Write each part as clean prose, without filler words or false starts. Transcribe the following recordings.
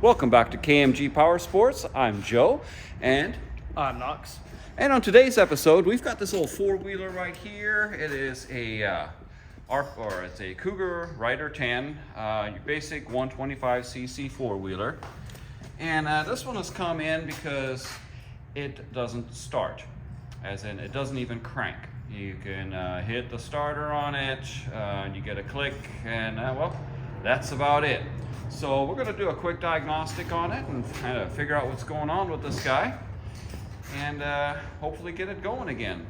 Welcome back to KMG Power Sports. I'm Joe, and I'm Knox. And on today's episode, we've got this little four-wheeler right here. It is a it's a Cougar Rider 10, your basic 125cc four-wheeler. And this one has come in because it doesn't start, as in it doesn't even crank. You can hit the starter on it, you get a click, and well, that's about it. So we're going to do a quick diagnostic on it and kind of figure out what's going on with this guy, and hopefully get it going again.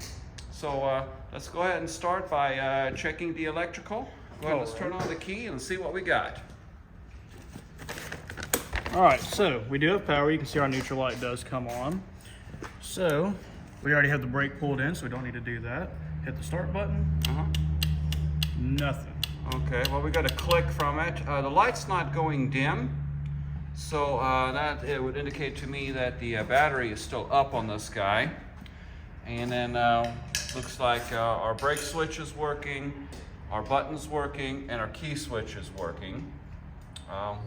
So let's go ahead and start by checking the electrical. Go ahead, let's turn on the key and see what we got. All right, so we do have power. You can see our neutral light does come on. So we already have the brake pulled in, so we don't need to do that. Hit the start button. Nothing. Okay, well, we got a click from it. The light's not going dim, so that it would indicate to me that the battery is still up on this guy. And then looks like our brake switch is working, our button's working, and our key switch is working.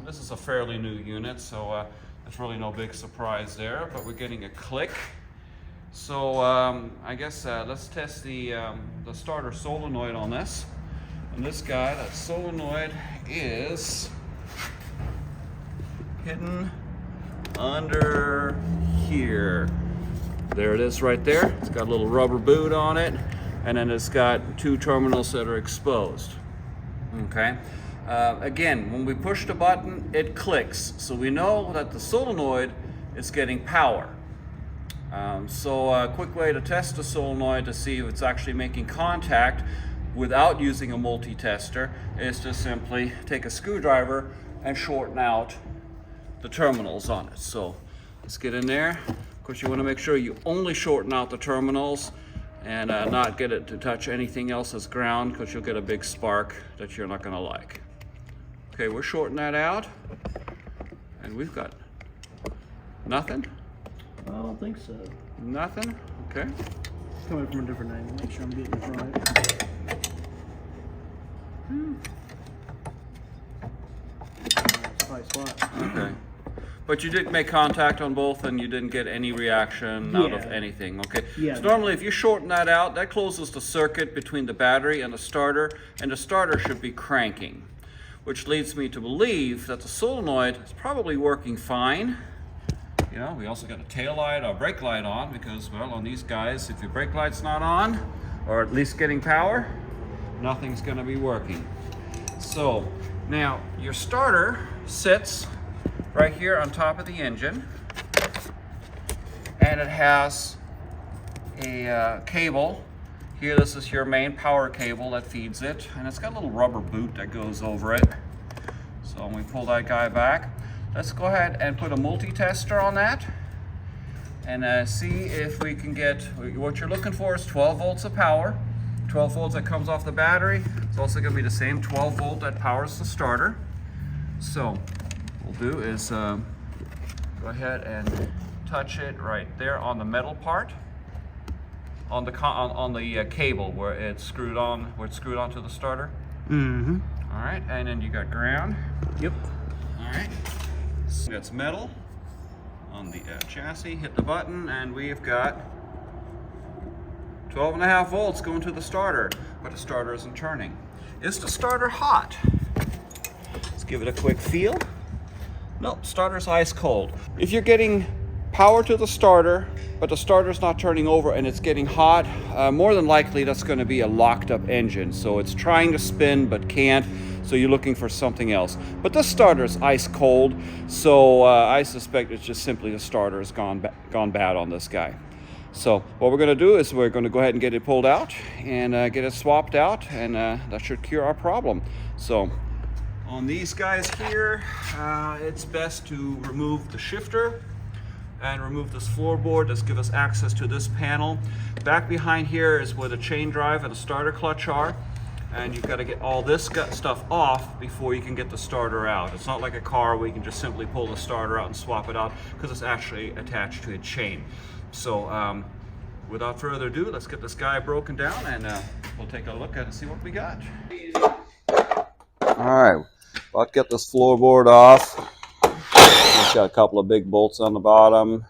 This is a fairly new unit, so there's really no big surprise there, but we're getting a click. So I guess let's test the starter solenoid on this. And this guy, that solenoid is hidden under here. There it is right there. It's got a little rubber boot on it, and then it's got two terminals that are exposed. Okay. Again, when we push the button, it clicks. So we know that the solenoid is getting power. So a quick way to test the solenoid to see if it's actually making contact without using a multi-tester is to simply take a screwdriver and shorten out the terminals on it. So let's get in there. Of course, you want to make sure you only shorten out the terminals and not get it to touch anything else as ground, because you'll get a big spark that you're not going to like. Okay, we're shorting that out, and we've got nothing. I don't think so. Nothing. Okay. Coming from a different angle. Make sure I'm getting it right. Okay. But you did make contact on both, and you didn't get any reaction out of anything. Okay. Yeah. So normally if you shorten that out, that closes the circuit between the battery and the starter should be cranking, which leads me to believe that the solenoid is probably working fine. You know, we also got a tail light or brake light on, because, well, on these guys, if your brake light's not on, or at least getting power, nothing's going to be working. So now your starter sits right here on top of the engine, and it has a cable here. This is your main power cable that feeds it, and it's got a little rubber boot that goes over it. So when we pull that guy back, let's go ahead and put a multi-tester on that and see if we can get, what you're looking for is 12 volts of power. 12 volts that comes off the battery. It's also going to be the same 12 volt that powers the starter. So what we'll do is go ahead and touch it right there on the metal part, on the cable where it's screwed on, onto the starter. Mm-hmm. All right, and then you got ground. Yep. All right. So that's metal on the chassis. Hit the button, and we've got 12.5 volts going to the starter, but the starter isn't turning. Is the starter hot? Let's give it a quick feel. Nope, starter's ice cold. If you're getting power to the starter, but the starter's not turning over and it's getting hot, more than likely that's going to be a locked up engine. So it's trying to spin but can't, so you're looking for something else. But the starter's ice cold, so I suspect it's just simply the starter has gone bad on this guy. So what we're going to do is we're going to go ahead and get it pulled out and get it swapped out, and that should cure our problem. So on these guys here, it's best to remove the shifter and remove this floorboard. This gives us access to this panel. Back behind here is where the chain drive and the starter clutch are, and you've got to get all this stuff off before you can get the starter out. It's not like a car where you can just simply pull the starter out and swap it out, because it's actually attached to a chain. So without further ado, let's get this guy broken down, and we'll take a look at it and see what we got. All right, about to get this floorboard off. got a couple of big bolts on the bottom.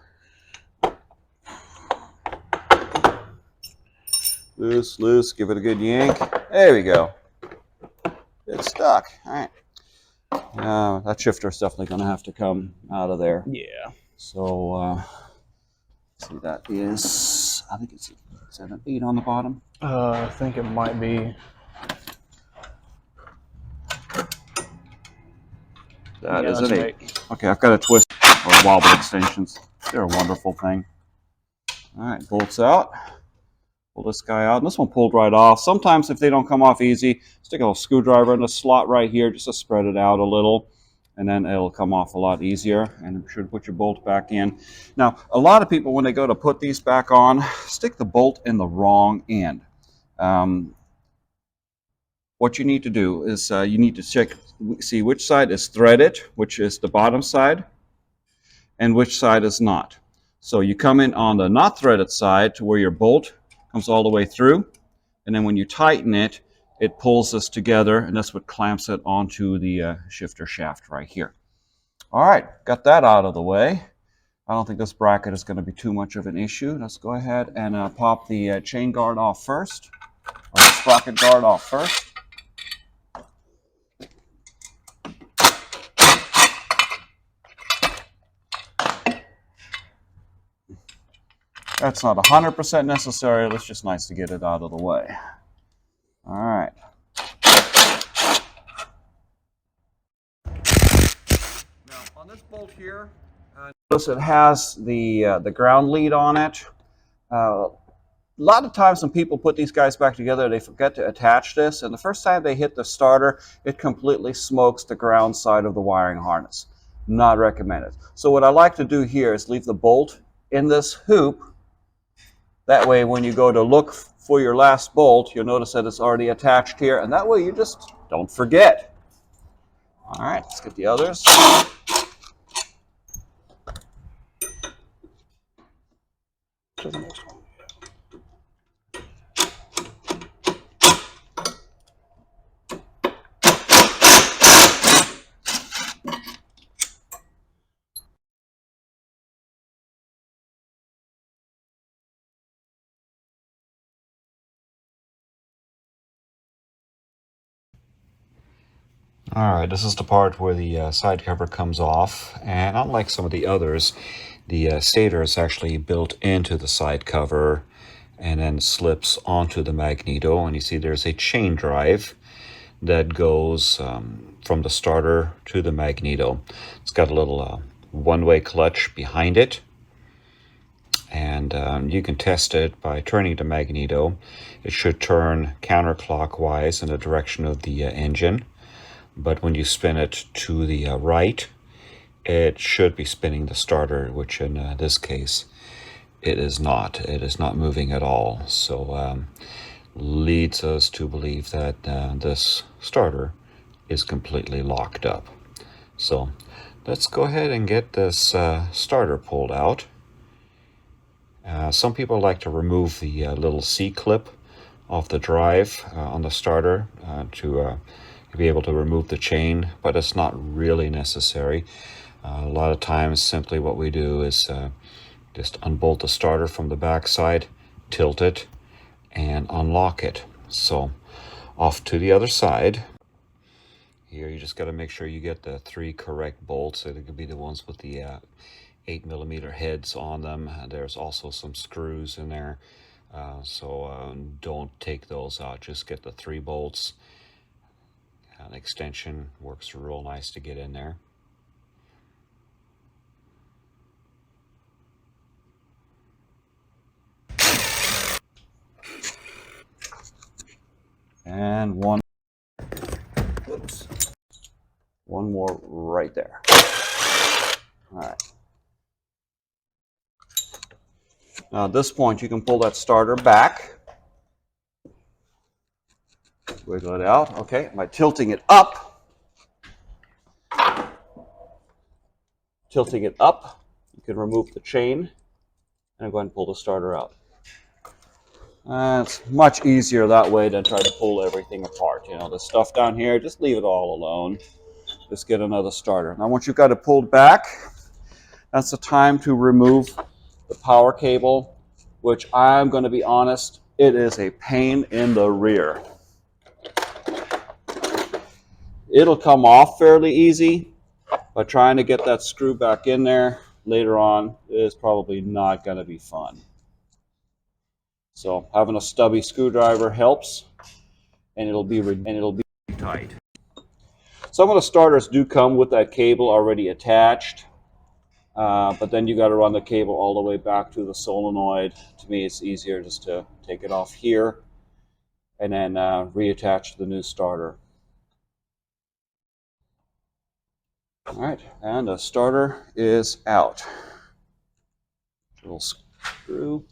Loose, loose, give it a good yank. There we go. It's stuck. All right. That shifter is definitely going to have to come out of there. Yeah. So, see, that is, I think it's, is that an 8 on the bottom? I think it might be. That Yeah, is that's an an 8. Okay, I've got a twist or wobble extensions. They're a wonderful thing. All right, bolts out. Pull this guy out. And this one pulled right off. Sometimes if they don't come off easy, stick a little screwdriver in the slot right here just to spread it out a little. And then it'll come off a lot easier. And you should put your bolt back in. Now, a lot of people, when they go to put these back on, stick the bolt in the wrong end. What you need to do is you need to check, see which side is threaded, which is the bottom side, and which side is not. So you come in on the not threaded side to where your bolt comes all the way through, and then when you tighten it, it pulls this together, and that's what clamps it onto the shifter shaft right here. All right, got that out of the way. I don't think this bracket is going to be too much of an issue. Let's go ahead and pop the chain guard off first, or the sprocket guard off first. That's not 100% necessary. It's just nice to get it out of the way. All right. Now on this bolt here, notice it has the ground lead on it. A lot of times when people put these guys back together, they forget to attach this, and the first time they hit the starter, it completely smokes the ground side of the wiring harness. Not recommended. So what I like to do here is leave the bolt in this hoop. That way, when you go to look for your last bolt, you'll notice that it's already attached here, and that way you just don't forget. All right, let's get the others. Alright, this is the part where the side cover comes off, and unlike some of the others, the stator is actually built into the side cover and then slips onto the magneto, and you see there's a chain drive that goes from the starter to the magneto. It's got a little one-way clutch behind it, and you can test it by turning the magneto. It should turn counterclockwise in the direction of the engine. But when you spin it to the right, it should be spinning the starter, which in this case, it is not. It is not moving at all. So leads us to believe that this starter is completely locked up. So let's go ahead and get this starter pulled out. Some people like to remove the little C-clip off the drive on the starter to be able to remove the chain, but it's not really necessary. A lot of times simply what we do is just unbolt the starter from the back side, tilt it, and unlock it. So off to the other side. Here you just got to make sure you get the 3 correct bolts. They could be the ones with the 8mm heads on them. There's also some screws in there, so don't take those out. Just get the 3 bolts. An extension works real nice to get in there. And one more right there. All right. Now at this point you can pull that starter back. Wiggle it out. Okay, by tilting it up, you can remove the chain and go ahead and pull the starter out. It's much easier that way than try to pull everything apart. You know, the stuff down here, just leave it all alone. Just get another starter. Now once you've got it pulled back, that's the time to remove the power cable, which I'm going to be honest, it is a pain in the rear. It'll come off fairly easy, but trying to get that screw back in there later on is probably not going to be fun. So having a stubby screwdriver helps, and it'll be tight. Some of the starters do come with that cable already attached, but then you got to run the cable all the way back to the solenoid. To me, it's easier just to take it off here and then reattach to the new starter. All right, and the starter is out. Little screw.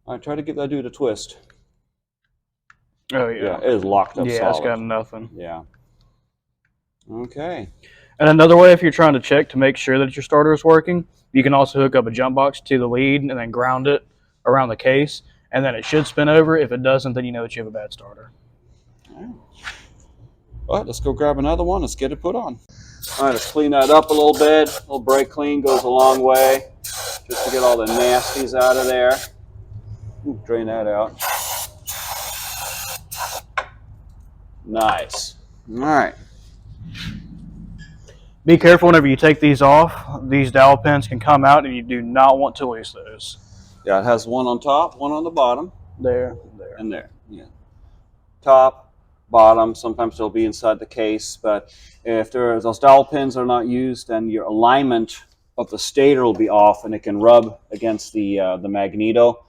All right, try to give that dude a twist. Oh yeah. Yeah, it is locked up solid. Yeah, it's got nothing. Yeah. Okay. And another way, if you're trying to check to make sure that your starter is working, you can also hook up a jump box to the lead and then ground it around the case, and then it should spin over. If it doesn't, then you know that you have a bad starter. All right. All right, let's go grab another one. Let's get it put on. All right, let's clean that up a little bit. A little brake clean goes a long way, just to get all the nasties out of there. Ooh, drain that out. Nice. All right. Be careful whenever you take these off. These dowel pins can come out, and you do not want to lose those. Yeah, it has one on top, one on the bottom. There. And there. Yeah. Top, bottom. Sometimes they'll be inside the case, but if those dowel pins are not used, then your alignment of the stator will be off, and it can rub against the magneto,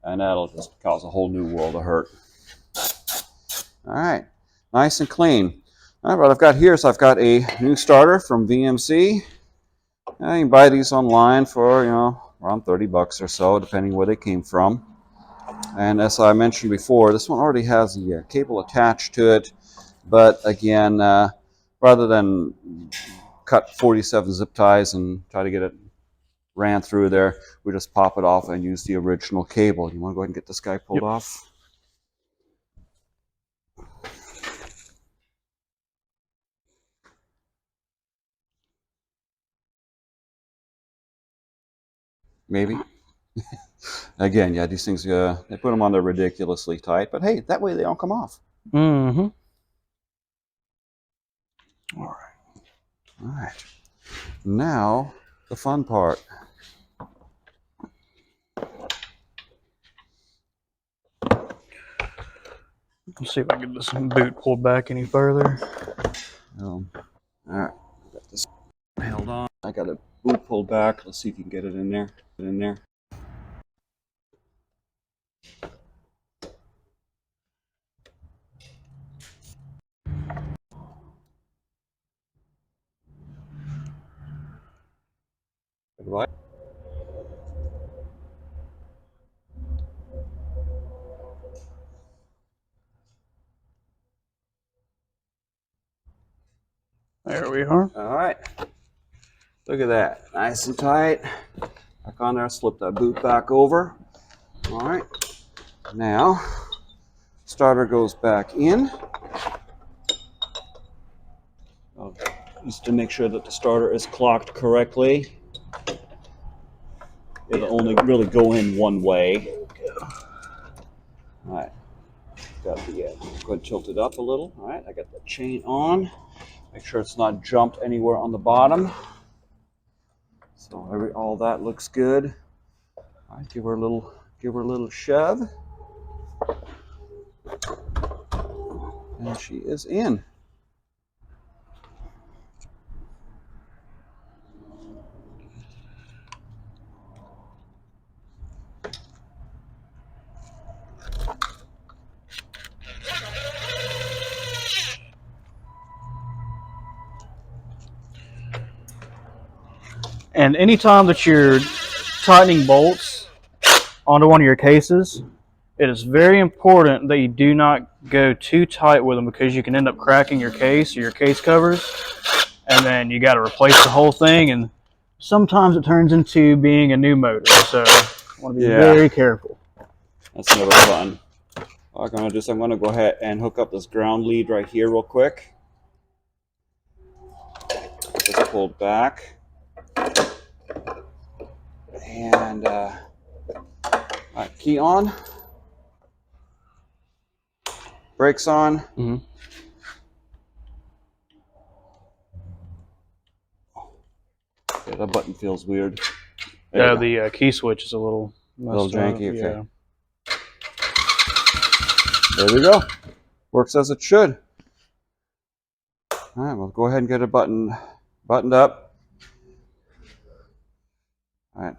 and that'll just cause a whole new world of hurt. All right, nice and clean. All right, what I've got here is I've got a new starter from VMC. You can buy these online for, around 30 bucks or so, depending where they came from. And as I mentioned before, this one already has the cable attached to it. But again, rather than cut 47 zip ties and try to get it ran through there, we just pop it off and use the original cable. You want to go ahead and get this guy pulled off? Maybe. Again, yeah, these things, they put them on there ridiculously tight, but hey, that way they don't come off. Mm-hmm. All right. Now, the fun part. Let's see if I can get this boot pulled back any further. All right, got this held on. I got a boot pulled back. Let's see if you can get it in there. Right. There we are. All right. Look at that. Nice and tight. Back on there. Slip that boot back over. All right. Now, starter goes back in. Just to make sure that the starter is clocked correctly. It'll only really go in one way. All right. Got the, go ahead and tilt it up a little. All right. I got the chain on. Make sure it's not jumped anywhere on the bottom. So all that looks good. All right, give her a little shove. And she is in. And anytime that you're tightening bolts onto one of your cases, it is very important that you do not go too tight with them, because you can end up cracking your case or your case covers, and then you got to replace the whole thing, and sometimes it turns into being a new motor. So you want to be very careful. That's never fun. What I'm going to do is I'm going to go ahead and hook up this ground lead right here real quick. Just pulled back. And all right, key on, brakes on. Mm-hmm. Yeah, that button feels weird. There you go. The key switch is a little messed janky. up. Okay. Yeah. There we go. Works as it should. All right, we'll go ahead and get it buttoned up. All right.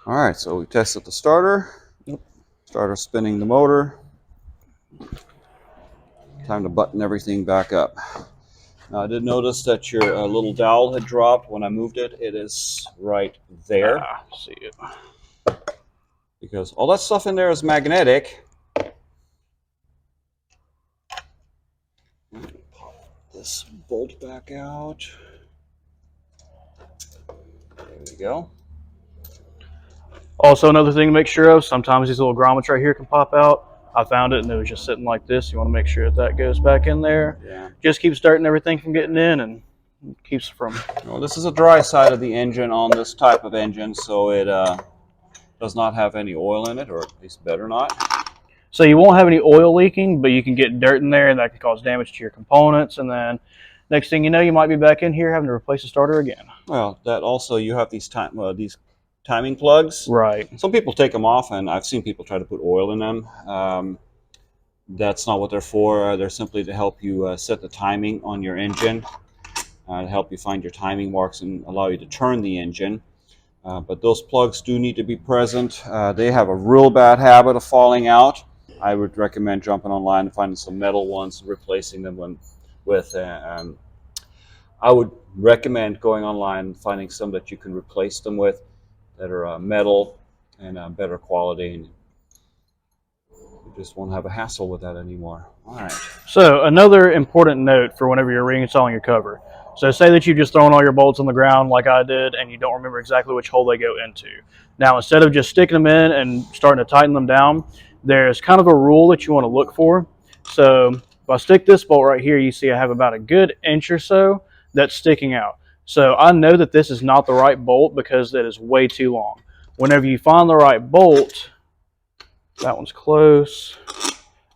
All right, so we tested the starter. Yep. Starter spinning the motor. Time to button everything back up. Now, I did notice that your little dowel had dropped when I moved it. It is right there. See it. Because all that stuff in there is magnetic. Pop this bolt back out. There we go. Also, another thing to make sure of, sometimes these little grommets right here can pop out. I found it and it was just sitting like this. You want to make sure that goes back in there. Yeah. Just keeps dirt and everything from getting in and keeps from... Well, this is a dry side of the engine on this type of engine, so it does not have any oil in it, or at least better not. So you won't have any oil leaking, but you can get dirt in there and that can cause damage to your components. And then next thing you know, you might be back in here having to replace the starter again. Well, that also, you have these timing plugs. Right. Some people take them off, and I've seen people try to put oil in them. That's not what they're for. They're simply to help you set the timing on your engine, to help you find your timing marks and allow you to turn the engine. But those plugs do need to be present. They have a real bad habit of falling out. I would recommend jumping online and finding some metal ones and replacing them with. I would recommend going online and finding some that you can replace them with that are metal and better quality, and you just won't have a hassle with that anymore. All right. So another important note for whenever you're reinstalling your cover. So say that you've just thrown all your bolts on the ground like I did and you don't remember exactly which hole they go into. Now, instead of just sticking them in and starting to tighten them down, there's kind of a rule that you want to look for. So if I stick this bolt right here, you see I have about a good inch or so that's sticking out. So I know that this is not the right bolt because it is way too long. Whenever you find the right bolt, that one's close,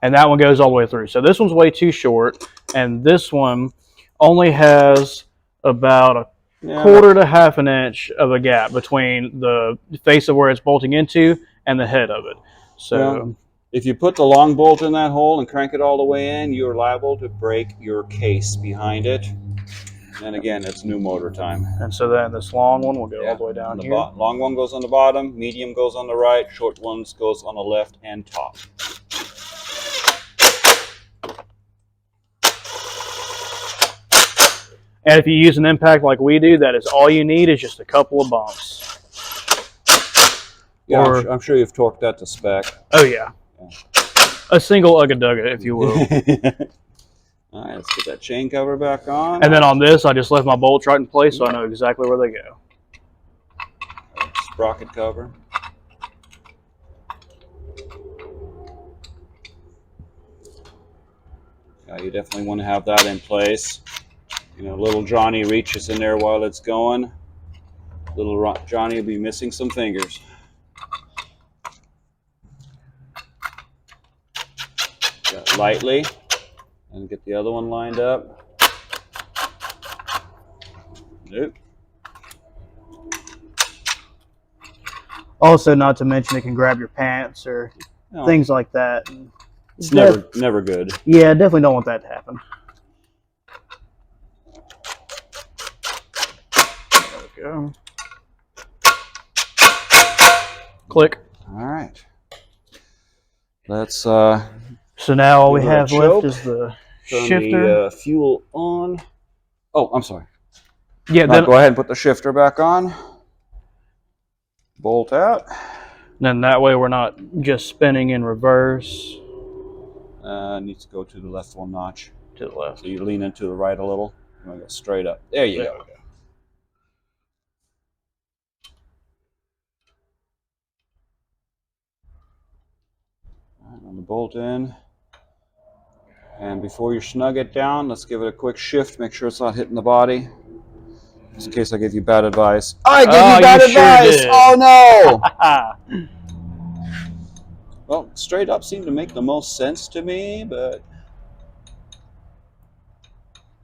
and that one goes all the way through. So this one's way too short, and this one only has about a quarter to half an inch of a gap between the face of where it's bolting into and the head of it. So if you put the long bolt in that hole and crank it all the way in, you're liable to break your case behind it. And again, it's new motor time. And so then this long one will go all the way down here. Long one goes on the bottom, medium goes on the right, short ones goes on the left and top. And if you use an impact like we do, that is all you need is just a couple of bumps. Yeah, I'm sure you've torqued that to spec. Oh, yeah. A single ugga-dugga, if you will. All right, let's get that chain cover back on. And then on this, I just left my bolts right in place so I know exactly where they go. Sprocket cover. Yeah, you definitely want to have that in place. You know, little Johnny reaches in there while it's going. Little Johnny will be missing some fingers. Got lightly. And get the other one lined up. Nope. Also, not to mention it can grab your pants or things like that. It's never good. Yeah, definitely don't want that to happen. There we go. Click. All right. Let's. So now all we have left is the shifter. The fuel on. Oh, I'm sorry. Yeah, then go ahead and put the shifter back on. Bolt out. Then that way we're not just spinning in reverse. Needs to go to the left one notch. To the left. So you lean into the right a little. You want to go straight up. There you go. On the bolt in. And before you snug it down, let's give it a quick shift. Make sure it's not hitting the body. Just in case I give you bad advice. I gave Oh, you bad you sure advice! did. Oh no! Well, straight up seemed to make the most sense to me, but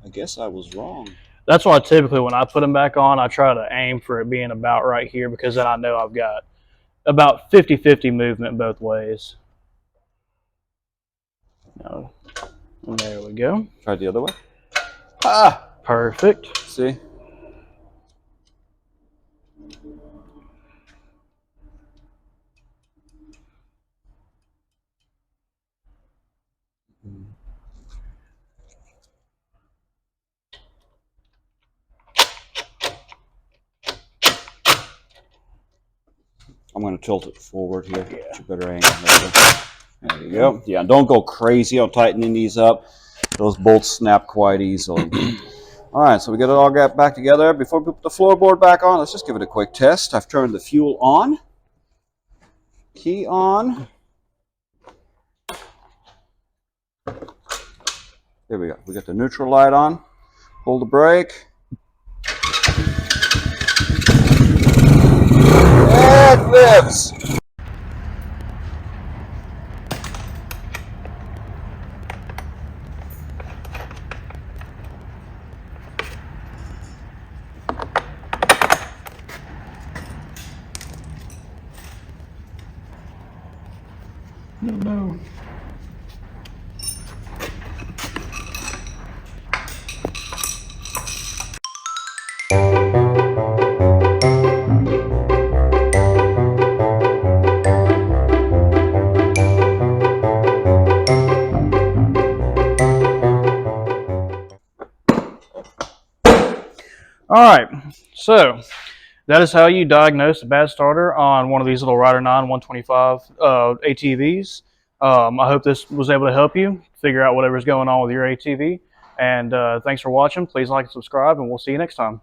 I guess I was wrong. That's why typically when I put them back on, I try to aim for it being about right here, because then I know I've got about 50-50 movement both ways. No. And there we go. Try the other way. Ah! Perfect. See? I'm going to tilt it forward here. Yeah. Get you better angle. There you go. Yeah, don't go crazy on tightening these up. Those bolts snap quite easily. All right, so we got it all got back together. Before we put the floorboard back on, let's just give it a quick test. I've turned the fuel on. Key on. There we go. We got the neutral light on. Pull the brake. It whips. No. All right, so that is how you diagnose a bad starter on one of these little Rider 9 125 ATVs. I hope this was able to help you figure out whatever's going on with your ATV. And thanks for watching. Please like and subscribe, and we'll see you next time.